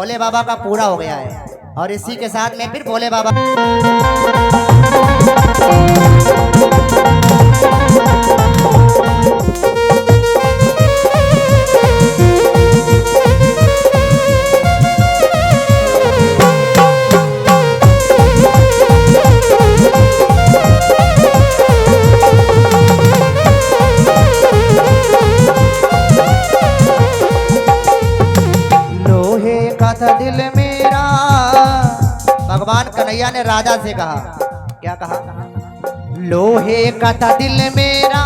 भोले बाबा का पूरा हो गया है। और इसी के साथ में फिर भोले बाबा दिल मेरा, भगवान कन्हैया ने राजा से कहा, क्या कहा? लोहे का था दिल मेरा,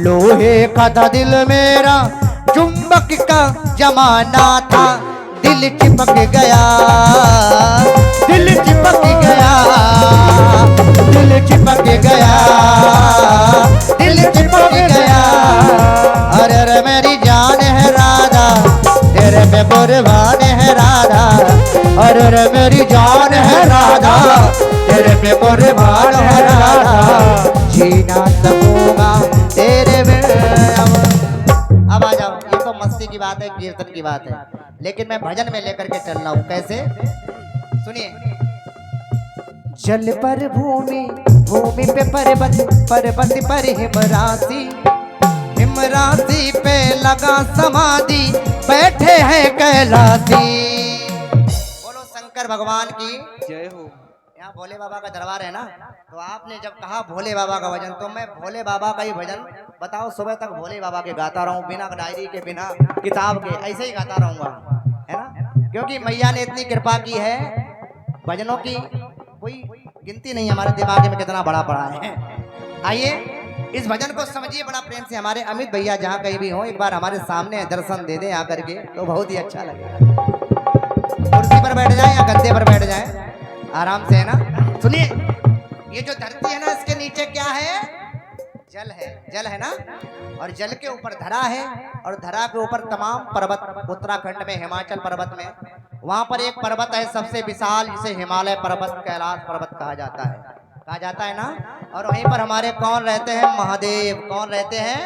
लोहे का था दिल मेरा, चुंबक का जमाना था, दिल चिपक गया, दिल चिपक गया, दिल चिपक गया, दिल चिपक गया। अरे रे मेरी जान है राधा, तेरे पे कुर्बान है राधा, अरे रे मेरी जान है राधा, तेरे पे कुर्बान है राधा, जीना सकूंगा तेरे में। अब आ जाओ, ये तो मस्ती की बात है, कीर्तन की बात है, लेकिन मैं भजन में लेकर के चल रहा हूँ। कैसे? सुनिए। जल पर भूमि, भूमि पे पर्वत, पर्वत पर हिमराशि, हिमराशि पे लगा समाधि, बैठे हैं कैलाशी। बोलो शंकर भगवान की जय हो। यहाँ भोले बाबा का दरबार है ना, तो आपने जब कहा भोले बाबा का भजन, तो मैं भोले बाबा का ही भजन बताओ सुबह तक भोले बाबा के गाता रहूं, बिना डायरी के, बिना किताब के, ऐसे ही गाता रहूंगा, है ना? क्योंकि मैया ने इतनी कृपा की है, भजनों की कोई गिनती नहीं हमारे दिमाग में कितना बड़ा पड़ा है। आइए इस भजन को समझिए बड़ा प्रेम से। हमारे अमित भैया जहाँ कहीं भी हो, एक बार हमारे सामने दर्शन दे दें आकर के, तो बहुत ही अच्छा लगेगा। कुर्सी पर बैठ जाए या गद्दे पर बैठ जाए, आराम से, है ना? सुनिए, ये जो धरती है ना, इसके नीचे क्या है? जल है, जल है ना, और जल के ऊपर धरा है, और धरा के ऊपर तमाम पर्वत, उत्तराखंड में हिमाचल पर्वत में, वहां पर एक पर्वत है सबसे विशाल, जिसे हिमालय पर्वत, कैलाश पर्वत कहा जाता है, कहा जाता है ना। और वहीं पर हमारे कौन रहते हैं? महादेव। कौन रहते हैं?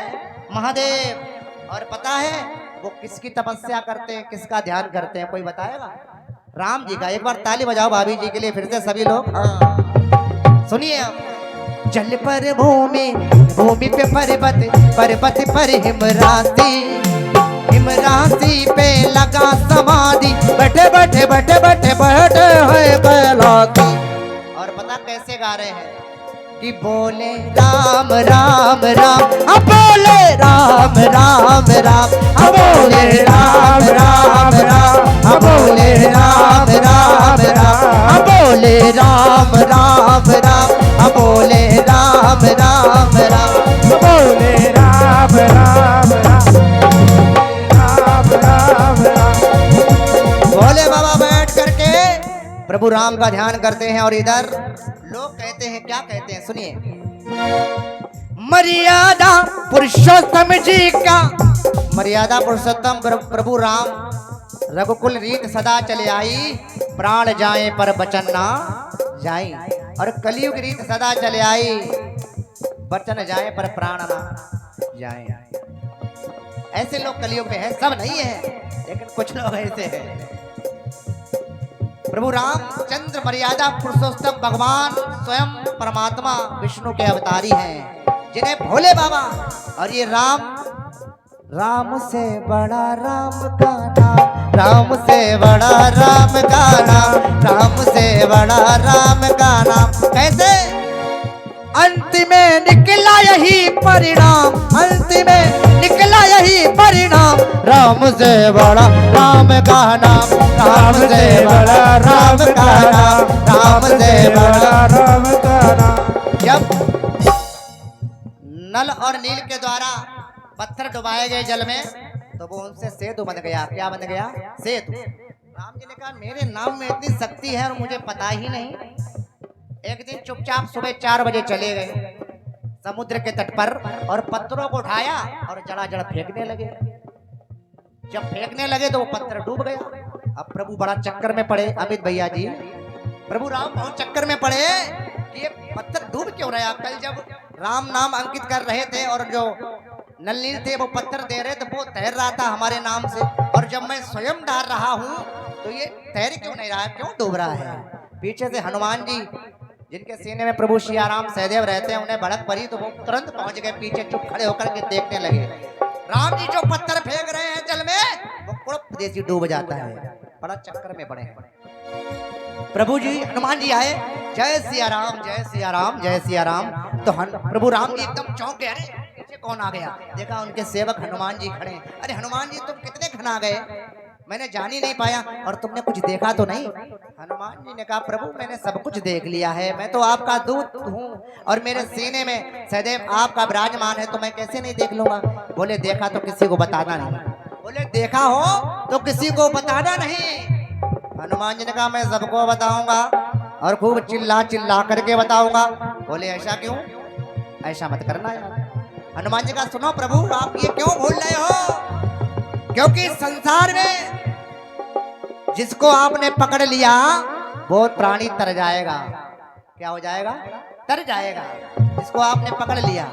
महादेव। और पता है वो किसकी तपस्या करते हैं, किसका ध्यान करते हैं? कोई बताएगा? राम जी का। एक बार ताली बजाओ भाभी जी के लिए फिर से सभी लोग। सुनिए, जल पर भूमि, भूमि पे पर्वत, पर्वत पर हिमराशि, हिमराशि पे लगा समाधि, बैठे बैठे बैठे बैठे बैठे है कैलाशी। और पता कैसे गा रहे हैं? कि बोले राम राम राम, अब बोले राम राम राम, अब बोले राम राम राम, अब बोले राम राम राम, अब बोले राम राम राम, अब बोले राम राम राम, अब बोले राम राम राम, राम राम राम। भोले बाबा बैठ करके प्रभु राम का ध्यान करते हैं, और इधर लोग कहते हैं, क्या कहते हैं? सुनिए। मर्यादा पुरुषोत्तम जी का, मर्यादा पुरुषोत्तम प्रभु राम, रघुकुल रीत सदा चले आई, प्राण जाए पर वचन ना जाए। और कलयुग रीत सदा चले आई, वचन जाए पर प्राण ना जाए। ऐसे लोग कलयुग में हैं, सब नहीं है, लेकिन कुछ लोग ऐसे हैं। प्रभु रामचंद्र मर्यादा पुरुषोत्तम भगवान स्वयं परमात्मा विष्णु के अवतारी हैं, जिन्हें भोले बाबा, और ये राम, राम से बड़ा राम का नाम, राम से बड़ा राम का नाम, राम से बड़ा राम का नाम। कैसे? अंत में निकला यही परिणाम, अंत में निकला यही परिणाम, राम से बड़ा राम का नाम, राम से बड़ा राम का नाम, राम से बड़ा राम का नाम। जब नल और नील के द्वारा पत्थर डुबाए गए जल में, तो वो उनसे सेतु बन गया। क्या बन गया? सेतु। राम जी ने कहा मेरे नाम में इतनी शक्ति है और मुझे पता ही नहीं। एक दिन चुपचाप सुबह 4 बजे चले गए समुद्र के तट पर, और पत्थरों को उठाया और जड़ा फेंकने लगे। जब फेंकने लगे तो वो पत्थर डूब गया। अब प्रभु बड़ा चक्कर में पड़े, अमित भैया जी, प्रभु राम बहुत चक्कर में पड़े कि ये पत्थर डूब क्यों रहा। कल जब राम नाम अंकित कर रहे थे और जो नलनील थे वो पत्थर दे रहे थे, वो तैर रहा था हमारे नाम से, और जब मैं स्वयं डाल रहा हूँ तो ये तैर क्यों नहीं रहा है, क्यों डूब रहा है? पीछे से हनुमान जी जिनके सीने में प्रभु सियाराम सहदेव रहते हैं, उन्हें भड़क पड़ी तो वो तुरंत पहुंच गए पीछे, चुप खड़े होकर के देखने लगे। राम जी जो पत्थर फेंक रहे हैं जल में, वो कुड़प देसी डूब जाता है। बड़ा चक्कर में पड़े हैं। प्रभु जी हनुमान जी आए, जय सिया राम जय सिया राम जय सिया राम। तो प्रभु राम जी एकदम चौंक गए, अरे पीछे कौन आ गया? देखा उनके सेवक हनुमान जी खड़े। अरे हनुमान जी तुम कितने घना गए, मैंने जान ही नहीं पाया, और तुमने कुछ देखा तो नहीं? हनुमान जी ने कहा प्रभु मैंने सब कुछ देख लिया है, मैं तो आपका दूत हूँ और मेरे सीने में सदैव आपका विराजमान है, तो मैं कैसे नहीं देख लूंगा? बोले देखा तो किसी को बताना नहीं। बोले देखा हो तो किसी को बताना नहीं। हनुमान जी ने कहा मैं सबको बताऊंगा और खूब चिल्ला चिल्ला करके बताऊंगा। बोले ऐसा क्यों? ऐसा मत करना यार। हनुमान जी का सुनो प्रभु आप ये क्यों भूल रहे हो? क्योंकि संसार में जिसको आपने पकड़ लिया वो प्राणी तर जाएगा। क्या हो जाएगा? तर जाएगा। जिसको आपने पकड़ लिया,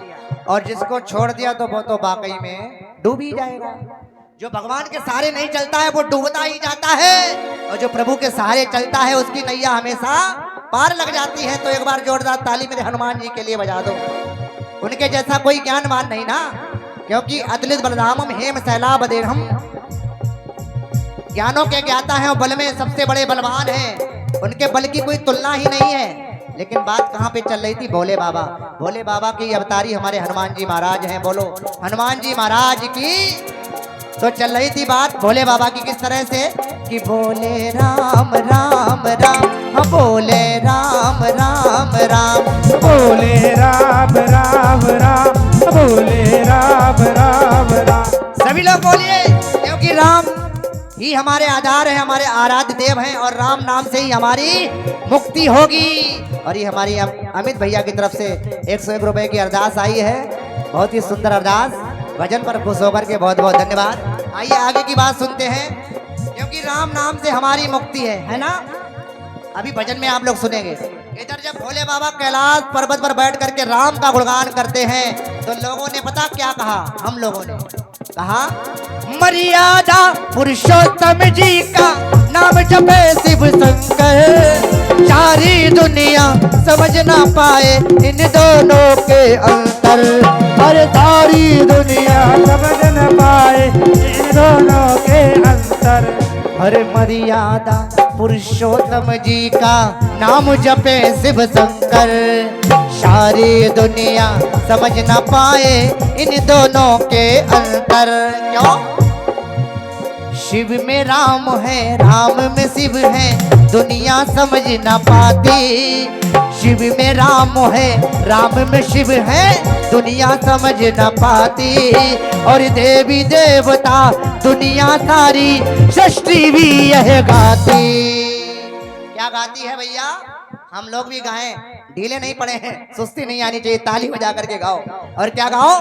और जिसको छोड़ दिया तो वो तो वाकई में डूब ही जाएगा। जो भगवान के सहारे नहीं चलता है वो डूबता ही जाता है, और जो प्रभु के सहारे चलता है उसकी नैया हमेशा पार लग जाती है। तो एक बार जोरदार ताली मेरे हनुमान जी के लिए बजा दो। उनके जैसा कोई ज्ञानवान नहीं ना, क्योंकि अतुलित बलरामम हेम सैलाब देहम, ज्ञानों के ज्ञाता हैं और बल में सबसे बड़े बलवान हैं। उनके बल की कोई तुलना ही नहीं है। लेकिन बात कहाँ पे चल रही थी? भोले बाबा। भोले बाबा की अवतारी हमारे हनुमान जी महाराज हैं। बोलो हनुमान जी महाराज की। तो चल रही थी बात भोले बाबा की किस तरह से कि बोले राम राम राम, हाँ बोले राम राम राम, बोले राम राम राम, बोले राम राम राम। सभी लोग बोलिए, क्योंकि राम ही हमारे आधार है, हमारे आराध्य देव हैं, और राम नाम से ही हमारी मुक्ति होगी। और ये हमारी अमित भैया की तरफ से 101 रुपए की अरदास आई है। बहुत ही सुंदर अरदास, भजन पर खुश होकर के बहुत बहुत धन्यवाद। आइए आगे की बात सुनते हैं, क्योंकि राम नाम से हमारी मुक्ति है ना। अभी भजन में आप लोग सुनेंगे। इधर जब भोले बाबा कैलाश पर्वत पर बैठ करके राम का गुणगान करते हैं, तो लोगों ने पता क्या कहा? हम लोगों ने कहा मर्यादा पुरुषोत्तम जी का नाम जपे शिव शंकर, सारी दुनिया समझ ना पाए इन दोनों के अंतर। अरे सारी दुनिया समझ न पाए इन दोनों के अंतर। अरे मर्यादा पुरुषोत्तम जी का नाम जपे शिव शंकर, सारी दुनिया समझ ना पाए इन दोनों के अंतर। क्यों? शिव में राम है, राम में शिव है, दुनिया समझ ना पाती। शिव में राम है, राम में शिव है, दुनिया समझ न पाती। और देवी देवता दुनिया सारी सृष्टि भी यह गाती। क्या गाती है भैया? हम लोग भी गाएं, ढीले नहीं पड़े हैं, सुस्ती नहीं आनी चाहिए, ताली बजा करके गाओ। और क्या गाओ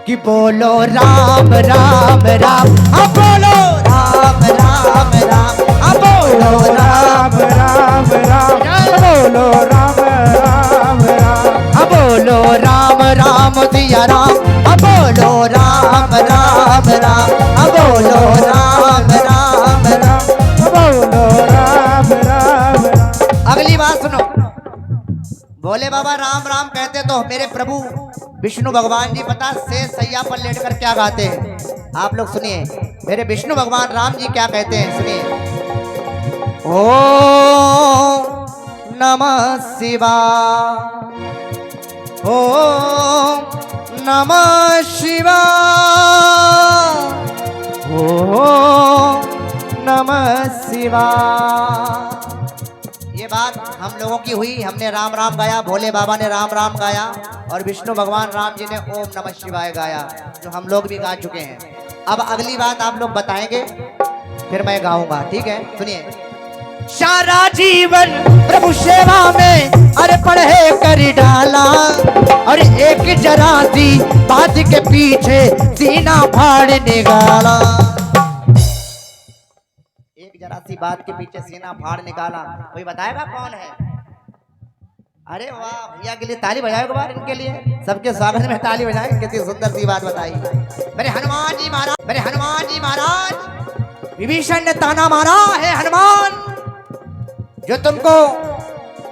कि बोलो राम राम राम, अब बोलो राम राम राम, अब बोलो राम राम राम, बोलो राम राम राम, अब बोलो राम राम सिया राम, अब बोलो राम राम राम, अब बोलो राम राम राम, बोलो राम राम राम। अगली बात सुनो। भोले बाबा राम राम कहते तो मेरे प्रभु विष्णु भगवान जी पता से सैया पर लेटकर क्या गाते हैं? आप लोग सुनिए, मेरे विष्णु भगवान राम जी क्या कहते हैं, सुनिए। ओम नमः शिवाय, ओम नमः शिवाय, ओम नमः शिवाय। ये बात हम लोगों की हुई, हमने राम राम गाया, भोले बाबा ने राम राम गाया, और विष्णु भगवान राम जी ने ओम नमः शिवाय गाया, जो हम लोग भी गा चुके हैं। अब अगली बात आप लोग बताएंगे, फिर मैं गाऊंगा, ठीक है? सुनिए। सारा जीवन प्रभु सेवा में अरे पढ़े कर डाला, और एक जरा सी बात के पीछे सीना फाड़ निकाला। एक जरा सी बात के पीछे सीना फाड़ निकाला, कोई बताएगा कौन है? अरे वाह, भैया के लिए ताली बजाओ एक बार, इनके लिए सबके स्वागत में ताली बजाएं। कितनी सुंदर सी बात बताई मेरे हनुमान जी महाराज। मेरे हनुमान जी महाराज विभीषण ने ताना मारा, है हनुमान, जो तुमको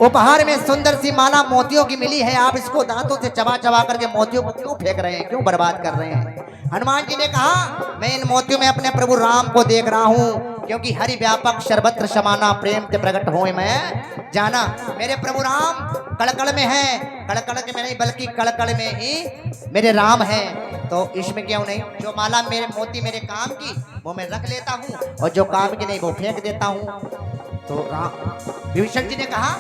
उपहार में सुंदर सी माला मोतियों की मिली है, आप इसको दांतों से चबा चबा करके मोतियों को क्यों फेंक रहे हैं, क्यों बर्बाद कर रहे हैं? हनुमान जी ने कहा, मैं इन मोतियों में अपने प्रभु राम को देख रहा हूँ, क्योंकि हरि व्यापक सर्वत्र समाना प्रेम से प्रकट होए मैं जाना। मेरे प्रभु राम कड़कड़ में है, कड़कड़ में नहीं बल्कि कड़कड़ में ही मेरे राम हैं, तो इसमें क्यों नहीं? जो माला मेरे मोती मेरे काम की वो मैं रख लेता हूँ, और जो काम की नहीं वो फेंक देता हूँ। तो विभीषण जी ने कहा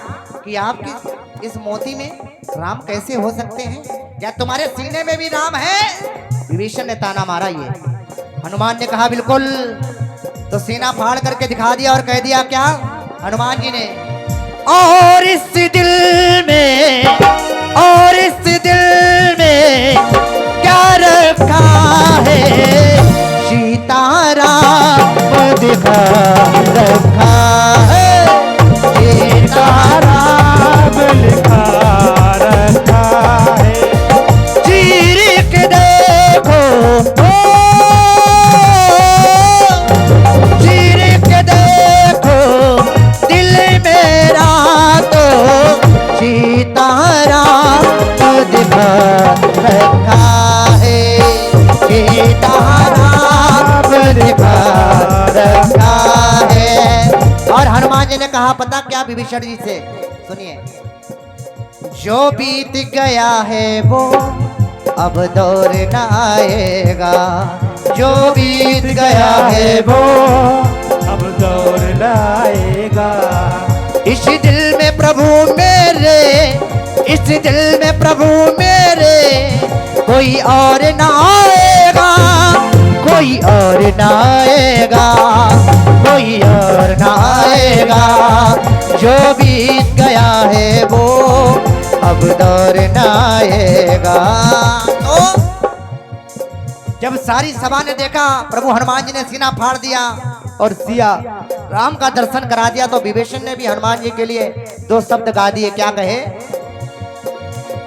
कि आपकी इस मोती में राम कैसे हो सकते हैं? क्या तुम्हारे सीने में भी राम है? विभीषण ने ताना मारा ये। हनुमान ने कहा बिल्कुल, तो सीना फाड़ करके दिखा दिया और कह दिया क्या हनुमान जी ने, और इस दिल में, और इस दिल में क्या रखा है, सीताराम दिखा रखा है, सीताराम लिखा रखा है, चीर के देखो, चीर के देखो दिल मेरा तो सीताराम दिखा रखा है, सीताराम दिखा रखा है। और हनुमान जी ने कहा पता क्या विभीषण जी से, सुनिए, जो बीत गया है वो अब दौर न आएगा, जो बीत गया है वो अब दौर लाएगा। इस दिल में प्रभु मेरे, इस दिल में प्रभु मेरे कोई और ना आएगा, कोई और ना आएगा, कोई और ना आएगा, जो बीत गया है वो अब दौर ना आएगा। तो जब सारी सभा ने देखा प्रभु हनुमान जी ने सीना फाड़ दिया और सिया राम का दर्शन करा दिया, तो विभीषण ने भी हनुमान जी के लिए दो शब्द गा दिए। क्या कहे,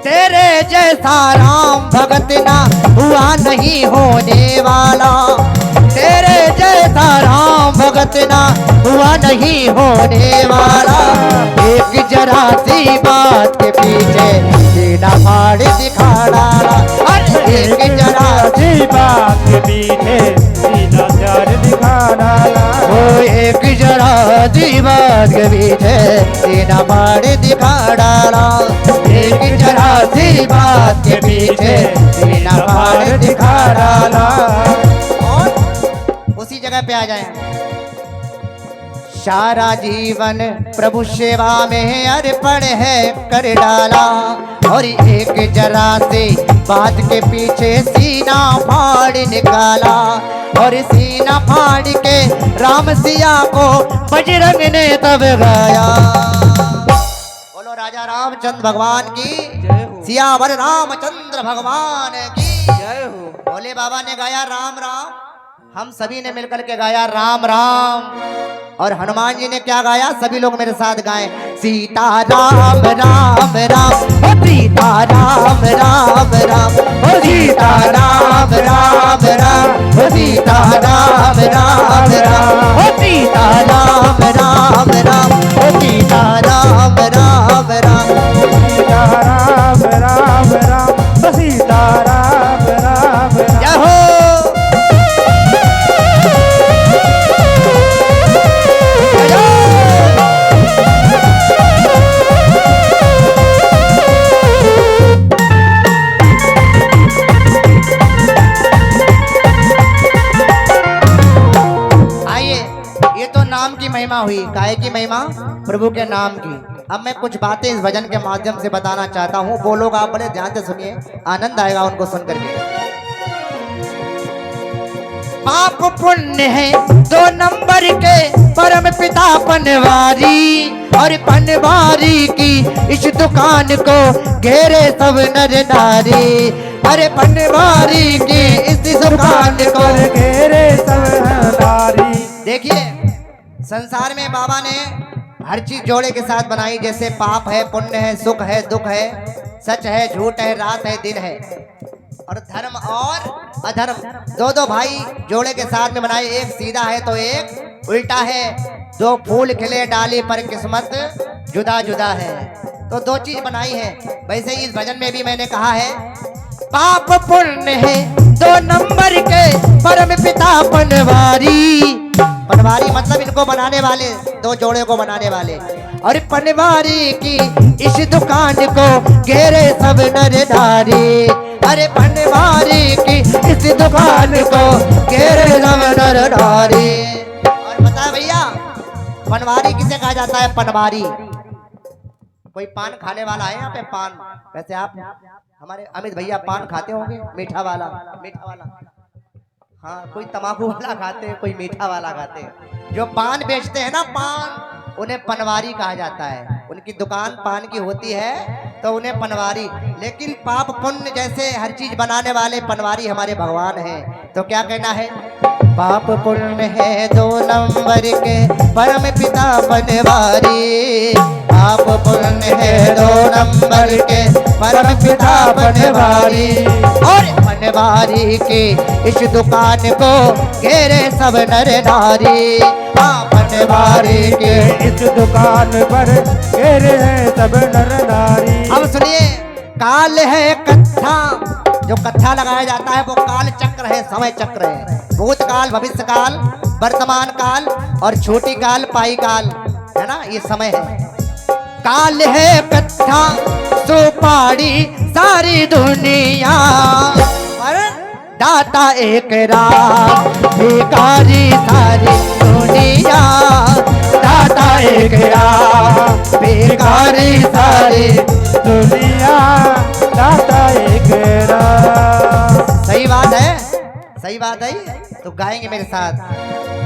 तेरे जैसा राम भगत ना हुआ नहीं होने वाला, तेरे जैसा राम भगत ना हुआ नहीं होने वाला, एक जरा सी बात के पीछे सीना फाड़ दिखा डाला, एक जरा सी बात के पीछे सीना चार दिखा डाला, वो एक जरा सी बात के पीछे सीना फाड़ दिखा डाला, एक जरा सी बात के पीछे सीना फाड़ दिखा डाला। और उसी जगह पे आ जाए, सारा जीवन प्रभु सेवा में अर्पण है कर डाला, और एक जरा से बात के पीछे सीना फाड़ निकाला, और सीना फाड़ के राम सिया को बजरंग ने तब गाया। बोलो राजा रामचंद्र भगवान की जय हो। सियावर रामचंद्र भगवान की जय हो। भोले बाबा ने गाया राम राम, हम सभी ने मिलकर के गाया राम राम, और हनुमान जी ने क्या गाया, सभी लोग मेरे साथ गाएं, सीता राम राम राम, ओ सीता राम राम राम, ओ सीता राम राम राम, ओ सीता राम राम राम, ओ सीता राम राम राम, ओ सीता राम राम राम, सीता राम राम राम, सीता राम राम राम। जय हो। महिमा हुई, काहे की महिमा, प्रभु के नाम की। अब मैं कुछ बातें इस भजन के माध्यम से बताना चाहता हूँ, वो लोग आप बड़े ध्यान से सुनिए, आनंद आएगा उनको सुन करके। पाप पुण्य है दो नंबर के परम पिता पनवारी, और पनवारी की इस दुकान को घेरे सब नर नारी, अरे पनवारी की इस दुकान को घेरे सब नारी। देखिए संसार में बाबा ने हर चीज जोड़े के साथ बनाई, जैसे पाप है, पुण्य है, सुख है, दुख है, सच है, झूठ है, रात है, दिन है, और धर्म और अधर्म दो दो भाई जोड़े के साथ में बनाए, एक सीधा है तो एक उल्टा है। दो फूल खिले डाली पर किस्मत जुदा जुदा है, तो दो चीज बनाई है। वैसे इस भजन में भी मैंने कहा है, पाप पुण्य है दो नंबर के परम पिता पनवारी। पनवारी मतलब इनको बनाने वाले, दो जोड़े को बनाने वाले। और पनवारी की इस दुकान को घेरे सब नरधारी। अरे पनवारी की इस दुकान को घेरे सब नरधारी। और बता भैया, पनवारी किसे कहा जाता है? पनवारी। कोई पान खाने वाला है यहाँ पे? पान, वैसे आप हमारे अमित भैया पान खाते होंगे, मीठा वाला, मीठा वाला। हाँ, कोई तम्बाकू वाला खाते हैं, कोई मीठा वाला खाते हैं। जो पान बेचते हैं ना पान, उन्हें पनवारी कहा जाता है। उनकी दुकान पान की होती है तो उन्हें पनवारी। लेकिन पाप पुण्य जैसे हर चीज बनाने वाले पनवारी हमारे भगवान हैं। तो क्या कहना है? पाप पुण्य है दो नंबर के परम पिता पनवारी। पाप पुण्य है दो नंबर के परम पिता पनवारी। और पनवारी की इस दुकान को घेरे सब नर नारी। हाँ, पनवारी के इस दुकान पर घेरे हैं सब नर नारी। अब सुनिए, काल है कथा, जो कथा लगाया जाता है वो काल चक्र है, समय चक्र है। भूतकाल, भविष्य काल, वर्तमान काल और छोटी काल, पाई काल, है ना, ये समय है। काल है कथा सुपारी सारी दुनिया, पर दाता एक राम भिखारी सारी दुनिया। दाता एक राम भिखारी सारी दुनिया, दाता एक राम। सही बात है, सही बात है। तो गाएंगे मेरे साथ।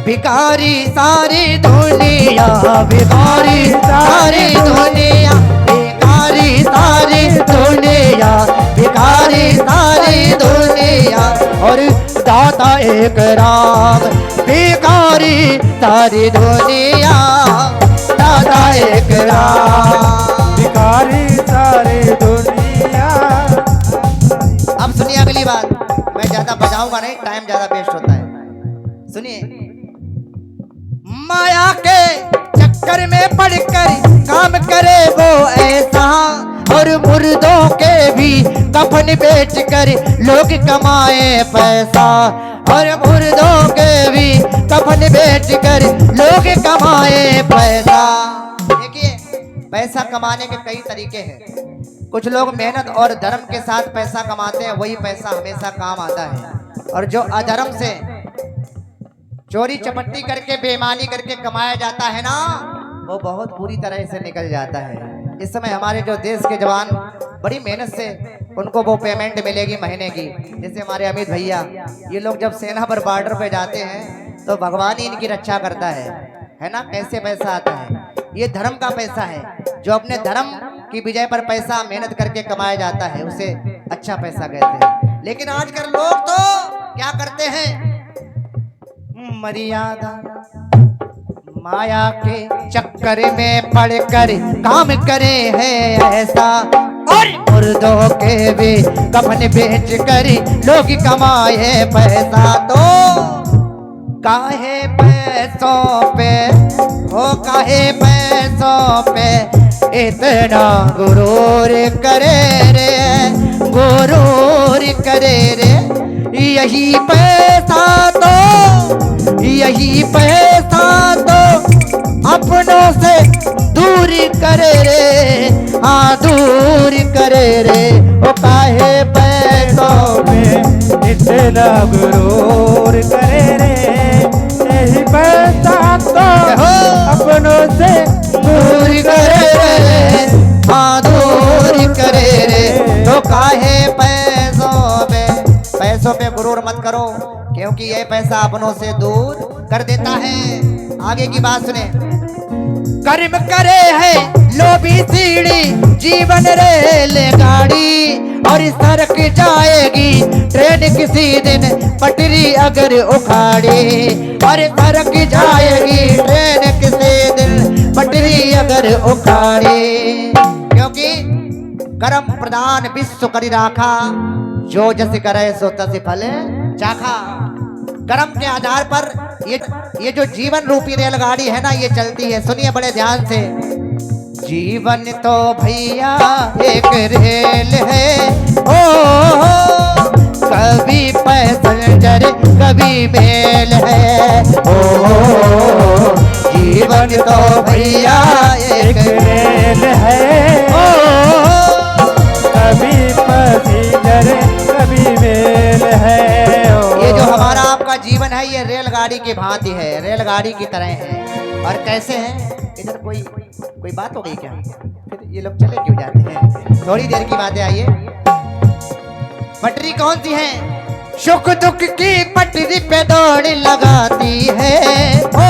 भिखारी सारी दुनिया, भिखारी सारी दुनिया, भिखारी सारी दुनिया, भिखारी सारी दुनिया। और दाता एक राम भिखारी सारी दुनिया। दाता एक राम भिखारी सारी दुनिया। अब सुनिए अगली बात, मैं ज्यादा बजाऊंगा नहीं, टाइम ज्यादा वेस्ट होता है। सुनिए, माया के चक्कर में पड़कर काम करे वो ऐसा, और मुर्दों के भी कफन बेच कर लोग कमाए पैसा। और मुर्दों के भी कफन बेच कर लोग कमाए पैसा। देखिए, पैसा कमाने के कई तरीके हैं। कुछ लोग मेहनत और धर्म के साथ पैसा कमाते हैं, वही पैसा हमेशा काम आता है। और जो अधर्म से चोरी चपट्टी करके बेईमानी करके कमाया जाता है ना, वो बहुत बुरी तरह से निकल जाता है। इस समय हमारे जो देश के जवान बड़ी मेहनत से उनको वो पेमेंट मिलेगी महीने की। जैसे हमारे अमित भैया, ये लोग जब सेना पर बॉर्डर पे जाते हैं तो भगवान ही इनकी रक्षा करता है ना। कैसे पैसा आता है? ये धर्म का पैसा है। जो अपने धर्म की विजय पर पैसा मेहनत करके कमाया जाता है उसे अच्छा पैसा कहते हैं। लेकिन आजकल लोग तो क्या करते हैं? मर्यादा माया के चक्कर में पड़कर काम करे हैं ऐसा, और मुर्दों के भी कफन बेच कर लोग कमाए पैसा। तो काहे पैसों पे हो, काहे पैसों पे इतना गुरूर करे रे, गुरूर करे रे। यही पैसा तो, यही पैसा तो अपनों से दूर करे रे, हाँ दूर करे रे। ओ काहे पैसों में इतना गुरूर करे रे, यही पैसा तो अपनों से दूर करे रे, हाँ दूर करे रे। तो काहे पैसों पे गुरूर मत करो, क्योंकि ये पैसा अपनों से दूर कर देता है। आगे की बात सुने। कर्म करे है लोभी सीढ़ी, जीवन रेल गाड़ी, और सड़क जाएगी ट्रेन किसी दिन पटरी अगर उखाड़ी। और सड़क जाएगी ट्रेन किसी दिन पटरी अगर उखाड़ी। क्योंकि कर्म प्रधान विश्व करी राखा, जो जस करे सो तस फले चाखा। कर्म के आधार पर ये जो जीवन रूपी रेलगाड़ी है ना, ये चलती है। सुनिए बड़े ध्यान से। जीवन तो भैया एक रेल है, ओ कभी पैसेंजर कभी मेल है, ओ जीवन तो भैया एक रेल है, ओ कभी पैसेंजर कभी मेल है। ये जो हमारा आपका जीवन है, ये रेलगाड़ी की भांति है, रेलगाड़ी की तरह है। और कैसे है? इधर कोई बात हो गई क्या? फिर ये लोग चले क्यों जाते हैं? थोड़ी देर की बातें। आइए, पटरी कौन सी है? सुख दुख की पटरी पे दौड़ लगाती है, ओ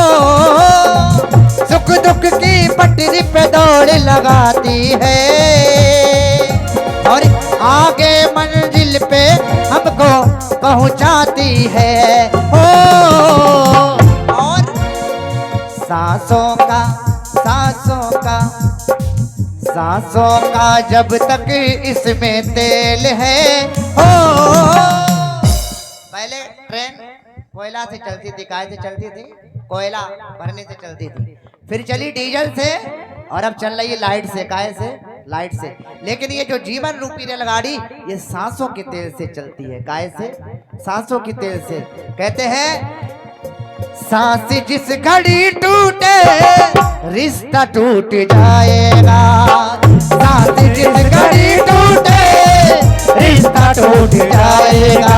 सुख दुख की पटरी पे दौड़ लगाती है, और आगे मंजिल पे हमको पहुंचाती है, ओ और सांसों का जब तक इसमें तेल है, हो। पहले ट्रेन कोयला से चलती थी, काय से चलती थी? कोयला भरने से चलती थी। फिर चली डीजल से, और अब चल रही है लाइट से। काय से? लाइट से। लेकिन ये जो जीवन रूपी रेलगाड़ी, ये सांसों के तेल से चलती है। काय से? सांसों के तेल से। कहते हैं सांस जिस घड़ी टूटे रिश्ता टूट जाएगा, सांस जिस घड़ी टूटे रिश्ता टूट जाएगा।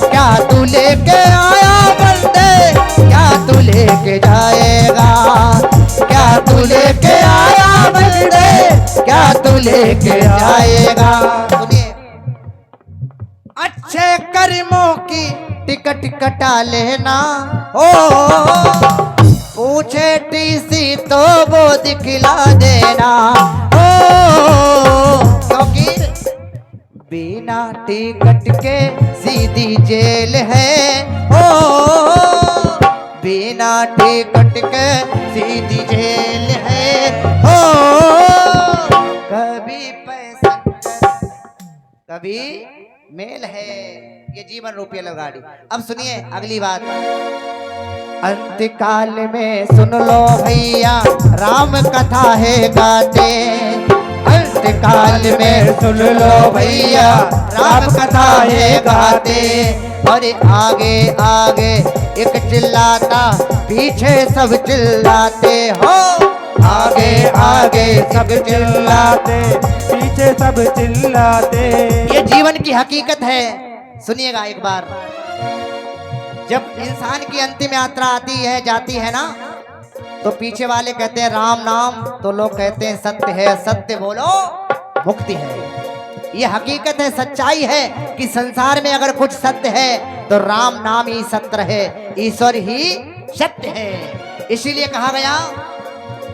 क्या तू लेके आया बंदे, क्या तू लेके जाएगा, क्या तू लेके आया बंदे, क्या तू लेके जाएगा। सुनिए, अच्छे कर्मों की टिकट कटा लेना, ओ पूछे टीसी तो वो दिखला देना, ओ क्योंकि बिना टिकट के सीधी जेल है, ओ बिना टिकट के सीधी जेल है, ओ कभी पैसा कभी मेल है। ये जीवन रूपी रेलगाड़ी। अब सुनिए अगली बात। अंतकाल में सुन लो भैया राम कथा है गाते, अंतकाल में सुन लो भैया राम कथा है गाते, और आगे आगे एक चिल्लाता पीछे सब चिल्लाते हो, आगे आगे सब चिल्लाते पीछे सब चिल्लाते। ये जीवन की हकीकत है। सुनिएगा एक बार, जब इंसान की अंतिम यात्रा आती है जाती है ना, तो पीछे वाले कहते हैं राम नाम, तो लोग कहते हैं सत्य है, सत्य बोलो मुक्ति है। ये हकीकत है, सच्चाई है कि संसार में अगर कुछ सत्य है तो राम नाम ही सत्य है, ईश्वर ही सत्य है। इसीलिए कहा गया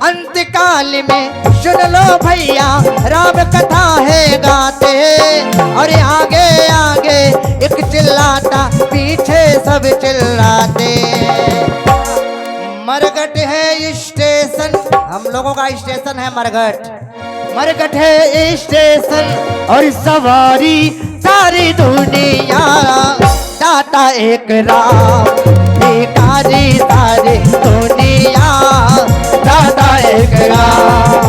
अंतकाल में सुन लो भैया राम कथा है गाते, और आगे आगे एक चिल्लाता पीछे सब चिल्लाते। मरघट है स्टेशन, हम लोगों का स्टेशन है मरघट, मरघट है स्टेशन, और सवारी सारी दुनिया, दाता एक राम भिखारी सारी दुनिया, दाता एक राम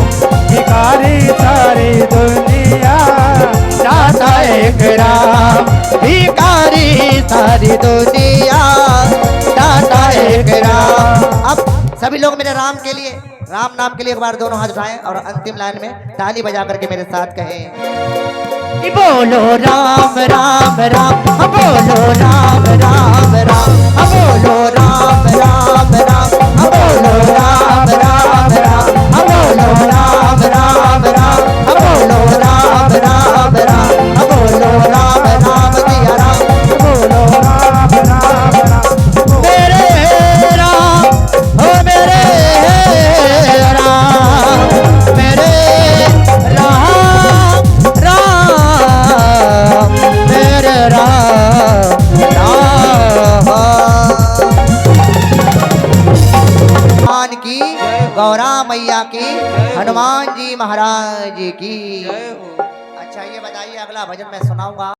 भिखारी सारी दुनिया, दाता एक राम भिखारी सारी दुनिया, दाता एक राम। अब सभी लोग मेरे राम के लिए, राम नाम के लिए एक बार दोनों हाथ उठाएं और अंतिम लाइन में ताली बजा करके मेरे साथ कहें कि बोलो राम राम राम, बोलो राम राम राम, बोलो राम राम राम, बोलो राम राम राम, बोलो राम राम राम, बोलो राम राम राम, बोलो राम राम दिया राम, बोलो राम राम राम। मेरे राम हो मेरे राम, मेरे राम राम, मेरे राम राम। भगवान की, गौरा मैया की, हनुमान जी महाराज की। अच्छा ये बताइए, अगला भजन मैं सुनाऊंगा।